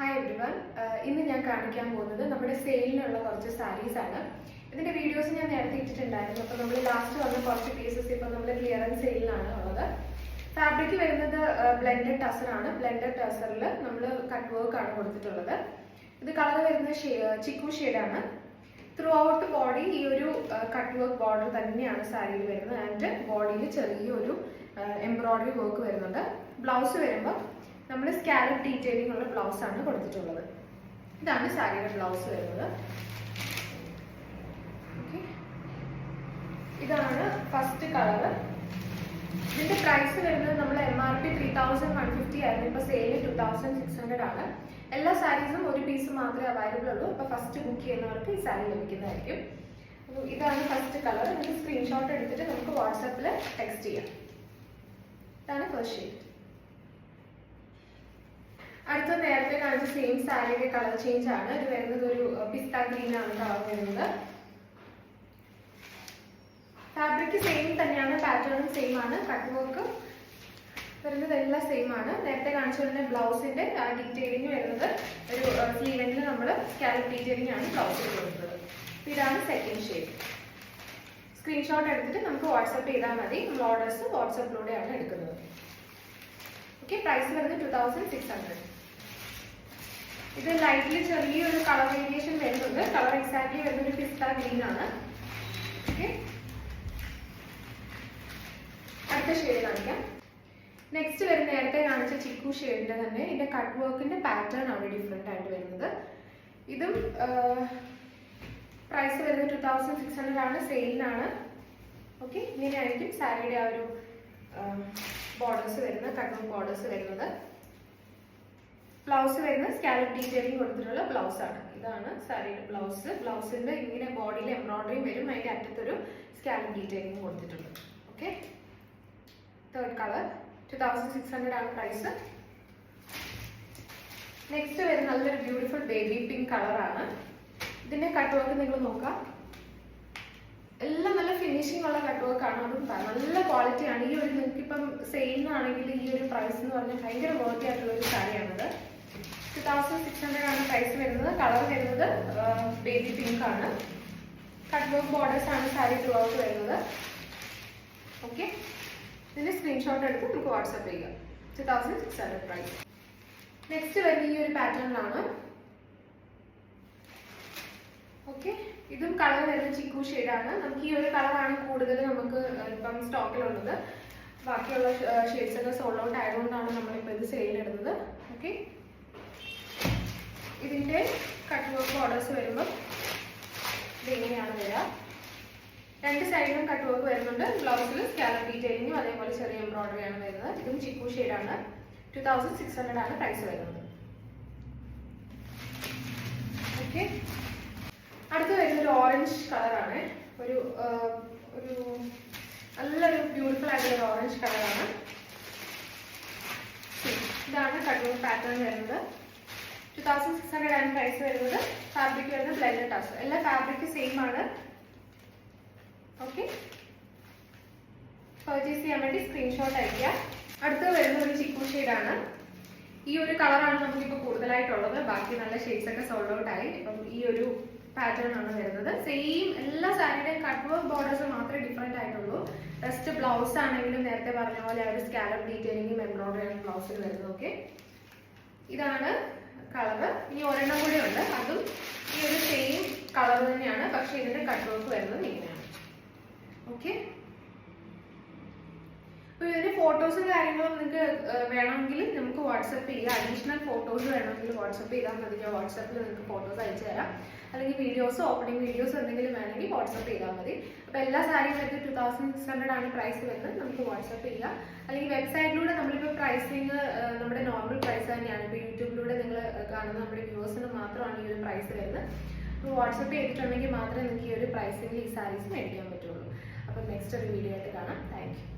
Hi everyone. ഇന്ന് ഞാൻ കാണിക്കാൻ പോകുന്നത് നമ്മുടെ സെയിലിനുള്ള കുറച്ച് സാരീസ് ആണ്. ഇതിന്റെ വീഡിയോസ് ഞാൻ നേരത്തെ ഇട്ടിട്ടുണ്ടായിരുന്നു. അപ്പോൾ നമ്മൾ ലാസ്റ്റ് വന്ന കുറച്ച് പീസസ് ഇപ്പോൾ നമ്മൾ ക്ലിയറൻസ് സെയിലിലാണ് ഉള്ളത്. ഫാബ്രിക് വരുന്നത് ബ്ലെൻഡഡ് ടസർ ആണ്. ബ്ലെൻഡഡ് ടസറിൽ നമ്മൾ കട്ട് വർക്ക് ആണ് കൊടുത്തിട്ടുള്ളത്. ഇത് കളർ വരുന്നത് ചിക്കു ഷെയ്ഡാണ്. ത്രൂ ഔട്ട് ബോഡി ഈ ഒരു കട്ട് വർക്ക് ബോർഡർ തന്നെയാണ് സാരിയിൽ വരുന്നത്. ആൻഡ് ബോഡിയിൽ ചെറിയൊരു എംബ്രോയിഡറി വർക്ക് വരുന്നുണ്ട്. ബ്ലൗസ് വരുമ്പോൾ നമ്മൾ സ്കാലപ്പ് ഡീറ്റെയിലിംഗ് ഉള്ള ബ്ലൗസ് ആണ് കൊടുത്തിട്ടുള്ളത്. ഇതാണ് സാരിയുടെ ബ്ലൗസ് വരുന്നത്. ഇതാണ് ഫസ്റ്റ് കളർ. ഇതിന്റെ പ്രൈസ് വരുന്നത് നമ്മൾ MRP 3150 ആയിരുന്നു. ഇപ്പൊ സെയിൽ 2600 ആണ്. എല്ലാ സാരീസും ഒരു പീസ് മാത്രമേ അവൈലബിൾ ഉള്ളൂ. ഇപ്പൊ ഫസ്റ്റ് ബുക്ക് ചെയ്യുന്നവർക്ക് ഈ സാരി ലഭിക്കുന്നതായിരിക്കും. അപ്പോൾ ഇതാണ് ഫസ്റ്റ് കളർ. നമുക്ക് സ്ക്രീൻഷോട്ട് എടുത്തിട്ട് നമുക്ക് വാട്സാപ്പിൽ ടെക്സ്റ്റ് ചെയ്യാം. ഇതാണ് ഫസ്റ്റ് ഷെയ്ഡ്. അടുത്ത നേരത്തെ കാണിച്ച സെയിം സാരിയുടെ കളർ ചേഞ്ച് ആണ്. ഇത് വരുന്നത് ഒരു പിസ്ത ഗ്രീൻ ആണ് കളർ വരുന്നത്. ഫാബ്രിക് സെയിം തന്നെയാണ്, പാറ്റേണും സെയിം ആണ്, കട്ട് വർക്ക് വരുന്നത് എല്ലാം സെയിം ആണ്. നേരത്തെ കാണിച്ചുകൊണ്ടിരുന്ന ബ്ലൗസിന്റെ ഡീറ്റെയിലിംഗ് വരുന്നത് ഒരു സ്ലീവെന്റിൽ നമ്മൾ സ്കാലപ്പ് ഡീറ്റെയിലിംഗ് ആണ് ബ്ലൗസിൽ കൊടുക്കുന്നത്. ഇതാണ് സെക്കൻഡ് ഷെയ്ഡ്. സ്ക്രീൻഷോട്ട് എടുത്തിട്ട് നമുക്ക് വാട്സപ്പ് ചെയ്താൽ മതി. നമ്മൾ ഓർഡേഴ്സ് വാട്സപ്പിലൂടെയാണ് എടുക്കുന്നത്. ഓക്കെ, പ്രൈസ് വരുന്നത് 2600. ഇത് ലൈറ്റ്ലി ചെറിയൊരു കളർ വേരിയേഷൻ വരുന്നുണ്ട്. കളർ എക്സാക്ട്ലി വരുന്നത് ഒരു പിസ്ത ഗ്രീൻ ആണ്. ഓക്കെ, അടുത്ത ഷെയ്ഡ് കാണിക്കാം. നെക്സ്റ്റ് വരുന്ന നേരത്തെ കാണിച്ച ചിക്കു ഷെയ്ഡിന്റെ തന്നെ ഇതിന്റെ കട്ട് വർക്കിന്റെ പാറ്റേൺ ആണ് ഡിഫറെന്റ് ആയിട്ട് വരുന്നത്. ഇതും പ്രൈസ് വരുന്നത് 2600 ആണ്, സെയിലിനാണ്. ഓക്കെ, ഇങ്ങനെയായിരിക്കും സാരിയുടെ ആ ഒരു ബോർഡേഴ്സ് വരുന്നത്, കട്ട് വർക്ക് ബോർഡേഴ്സ് വരുന്നത്. ബ്ലൗസ് വരുന്നത് സ്കാലപ്പ് ഡീറ്റെയിലിംഗ് കൊടുത്തിട്ടുള്ള ബ്ലൗസ് ആണ്. ഇതാണ് സാരിയുടെ ബ്ലൗസ്. ബ്ലൗസിന്റെ ഇങ്ങനെ ബോഡിയിൽ എംബ്രോയിഡറിയും വരും, അതിന്റെ അറ്റത്തൊരു സ്കാലപ്പ് ഡീറ്റെയിലിംഗ് കൊടുത്തിട്ടുണ്ട്. ഓക്കെ, തേർഡ് കളർ 2600 ആണ് പ്രൈസ്. നെക്സ്റ്റ് വരുന്ന നല്ലൊരു ബ്യൂട്ടിഫുൾ ബേബി പിങ്ക് കളറാണ്. ഇതിന്റെ കട്ട് വർക്ക് നിങ്ങൾ നോക്കാം, എല്ലാം നല്ല ഫിനിഷിംഗ് ഉള്ള കട്ട് വർക്ക് ആണ്. അതും നല്ല ക്വാളിറ്റി ആണ്. ഈ ഒരു നിങ്ങൾക്ക് ഇപ്പം സെയിലിനാണെങ്കിൽ ഈ ഒരു പ്രൈസ് എന്ന് പറഞ്ഞാൽ ഭയങ്കര വർത്തി ആയിട്ടുള്ള ഒരു സാരിയാണത്. 2600 ആണ് പ്രൈസ് വരുന്നത്. കളർ വരുന്നത് ബേബി പിങ്ക് ആണ്. കട്ട് വർക്ക് ബോർഡേഴ്സ് ആണ് സാരി ത്രൂ ഔട്ട് വരുന്നത്. ഓക്കെ, ഇതിന്റെ സ്ക്രീൻഷോട്ട് എടുത്ത് നമുക്ക് വാട്സാപ്പ് ചെയ്യാം. 2600 പ്രൈസ്. നെക്സ്റ്റ് വരുന്ന ഈ ഒരു പാറ്റേണിലാണ്. ഓക്കെ, ഇതും കളർ വരുന്ന ചിക്കു ഷെയ്ഡാണ്. നമുക്ക് ഈ ഒരു കളറാണ് കൂടുതൽ നമുക്ക് ഇപ്പം സ്റ്റോക്കിലുള്ളത്. ബാക്കിയുള്ള ഷെയ്ഡ്സ് ഒക്കെ സോൾഡ് ഔട്ട് ആയതുകൊണ്ടാണ് നമ്മളിപ്പോൾ ഇത് സെയിലിടുന്നത്. ഓക്കെ, ഇതിന്റെ കട്ട് വർക്ക് ബോർഡേഴ്സ് വരുമ്പോൾ ഇതെങ്ങനെയാണ് വരിക. രണ്ട് സൈഡിലും കട്ട് വർക്ക് വരുന്നുണ്ട്. ബ്ലൗസിൽ സ്കാലപ്പ് ഡീറ്റെയിലിംഗും അതേപോലെ ചെറിയ എംബ്രോയിഡറി ആണ് വരുന്നത്. ഇതും ചിക്കു ഷെയ്ഡാണ്. 2600 ആണ് പ്രൈസ് വരുന്നത്. ഓക്കെ, അടുത്ത് വരുന്നൊരു ഓറഞ്ച് കളറാണ്. ഒരു നല്ലൊരു ബ്യൂട്ടിഫുൾ ആയിട്ടുള്ള ഒരു ഓറഞ്ച് കളറാണ്. ഇതാണ് കട്ട് വർക്ക് പാറ്റേൺ വരുന്നത്. 2600 ആണ് പ്രൈസ് വരുന്നത്. ഫാബ്രിക് വരുന്നത് ബ്ലെൻഡഡ് ടസർ. എല്ലാ ഫാബ്രിക് സെയിം ആണ്. ഓക്കെ, പർച്ചേസ് ചെയ്യാൻ വേണ്ടി സ്ക്രീൻഷോട്ട് അയക്കുക. അടുത്ത് വരുന്ന ഒരു ചിക്കു ഷെയ്ഡാണ്. ഈ ഒരു കളറാണ് നമുക്കിപ്പോൾ കൂടുതലായിട്ടുള്ളത്. ബാക്കി നല്ല ഷെയ്ഡ്സ് ഒക്കെ സോൾഡ് ഔട്ട് ആയി. ഇപ്പം ഈ ഒരു പാറ്റേൺ ആണ് വരുന്നത്. സെയിം എല്ലാ സാരിയുടെയും കട്ട് വർക്ക് ബോർഡേഴ്സ് മാത്രമേ ഡിഫറെന്റ് ആയിട്ടുള്ളൂ. റെസ്റ്റ് ബ്ലൗസ് ആണെങ്കിലും നേരത്തെ പറഞ്ഞ പോലെ അവർ സ്കാലപ്പ് ഡീറ്റെയിലിംഗും എംബ്രോയിഡറിയും ബ്ലൗസിൽ വരുന്നത്. ഓക്കെ, ഇതാണ് കളർ. ഇനി ഒരെണ്ണം കൂടി ഉണ്ട്. അതും ഈ ഒരു സെയിം കളർ തന്നെയാണ്, പക്ഷെ ഇതിന്റെ കട്ട് വർക്ക് വരുന്നത് ഇങ്ങനെയാണ്. ഓക്കെ, അപ്പോൾ ഇതിന്റെ ഫോട്ടോസും കാര്യങ്ങളും നിങ്ങൾക്ക് വേണമെങ്കിൽ നമുക്ക് വാട്സപ്പ് ചെയ്യാം. അഡീഷണൽ ഫോട്ടോസ് വേണമെങ്കിൽ വാട്സപ്പ് ചെയ്താൽ മതി. ഞാൻ വാട്സപ്പിൽ നിങ്ങൾക്ക് ഫോട്ടോസ് അയച്ചു തരാം. അല്ലെങ്കിൽ വീഡിയോസ്, ഓപ്പണിംഗ് വീഡിയോസ് എന്തെങ്കിലും വേണമെങ്കിൽ വാട്സപ്പ് ചെയ്താൽ മതി. അപ്പോൾ എല്ലാ സാരിയും വരുന്നത് 2600 ആണ് പ്രൈസ് വരുന്നത്. നമുക്ക് വാട്സപ്പ് ചെയ്യാം. അല്ലെങ്കിൽ വെബ്സൈറ്റിലൂടെ നമ്മളിപ്പോൾ പ്രൈസിങ് നമ്മുടെ നോർമൽ പ്രൈസ് തന്നെയാണ്. ഇപ്പോൾ യൂട്യൂബിലൂടെ നിങ്ങൾ കാണുന്ന നമ്മുടെ വ്യൂവേഴ്സിന് മാത്രമാണ് ഈ ഒരു പ്രൈസ് വരുന്നത്. അപ്പോൾ വാട്സപ്പ് ചെയ്തിട്ടുണ്ടെങ്കിൽ മാത്രമേ നിങ്ങൾക്ക് ഈ ഒരു പ്രൈസിങ്ങിൽ ഈ സാരീസ് മേടിക്കാൻ പറ്റുള്ളൂ. അപ്പോൾ നെക്സ്റ്റ് ഒരു വീഡിയോ ആയിട്ട് കാണാം. Thank you.